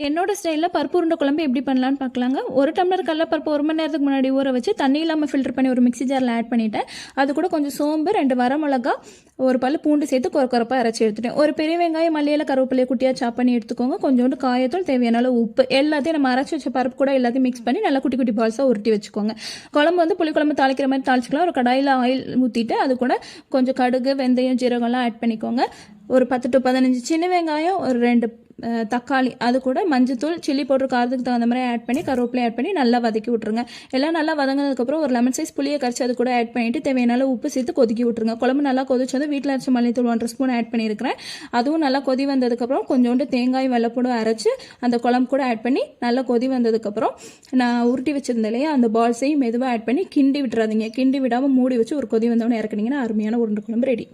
என்னோட ஸ்டைலில் பருப்பு உருண்டை குழம்பு எப்படி பண்ணலான்னு பார்க்கலாங்க. 1 டம்ளர் கடலப்பருப்பு 1 மணி நேரத்துக்கு முன்னாடி ஊற வச்சு தண்ணி இல்லாமல் ஃபில்டர் பண்ணி ஒரு மிக்ஸி ஜாரில் ஆட் பண்ணிவிட்டேன். அது கூட கொஞ்சம் சோம்பு, 2 வரமிளகா, ஒரு பல் பூண்டு சேர்த்து கொரப்பாக அரைச்சி எடுத்துட்டேன். ஒரு பெரிய வெங்காயம், மல்லியில, கருவேப்பிலையை குட்டியாக சாப் பண்ணி எடுத்துக்கோங்க. கொஞ்சோண்டு காயத்தூள், தேவையான அளவு உப்பு, எல்லாத்தையும் நம்ம அரைச்சி வச்ச பருப்பு கூட எல்லாத்தையும் மிக்ஸ் பண்ணி நல்லா குட்டி குட்டி பால்ஸாக உருட்டி வச்சுக்கோங்க. குழம்பு வந்து புளிக்குழம்பு தாளிக்கிற மாதிரி தாளிச்சிக்கலாம். ஒரு கடாயில் ஆயில் ஊற்றிட்டு அது கூட கொஞ்சம் கடுகு, வெந்தயம், ஜீரகம்லாம் ஆட் பண்ணிக்கோங்க. ஒரு 10 to 15 சின்ன வெங்காயம், ஒரு 2 தக்காளி, அது கூட மஞ்சத்தூள், சில்லி பவுடர் காரத்துக்கு தகுந்த மாதிரி ஆட் பண்ணி கருவேப்பிலை ஆட் பண்ணி நல்லா வதக்கி விட்ருங்க. எல்லாம் நல்லா வதங்கினதுக்கப்புறம் ஒரு லெமன் சைஸ் புளியை கரைச்சி அது கூட ஆட் பண்ணிவிட்டு தேவையான உப்பு சேர்த்து கொதிக்கி விட்ருங்க. குழம்பு நல்லா கொதிச்சது வீட்டில் அரைச்ச மல்லித்தூள் 1 ஸ்பூன் ஆட் பண்ணியிருக்கிறேன். அதுவும் நல்லா கொதி வந்ததுக்கப்புறம் கொஞ்சோண்டு தேங்காய் வெள்ளைப்பூடும் அரைச்சி அந்த குழம்பு கூட ஆட் பண்ணி நல்லா கொதி வந்ததுக்கப்புறம் நான் உருட்டி வச்சிருந்தேன் இல்லையா, அந்த பால்ஸையும் மெதுவாக ஆட் பண்ணி கிண்டி விட்டுறாதீங்க. கிண்டி விடாமல் மூடி வச்சு ஒரு கொதி வந்தவொடனே இறக்குனீங்கன்னா அருமையான உருண்டை குழம்பு ரெடி.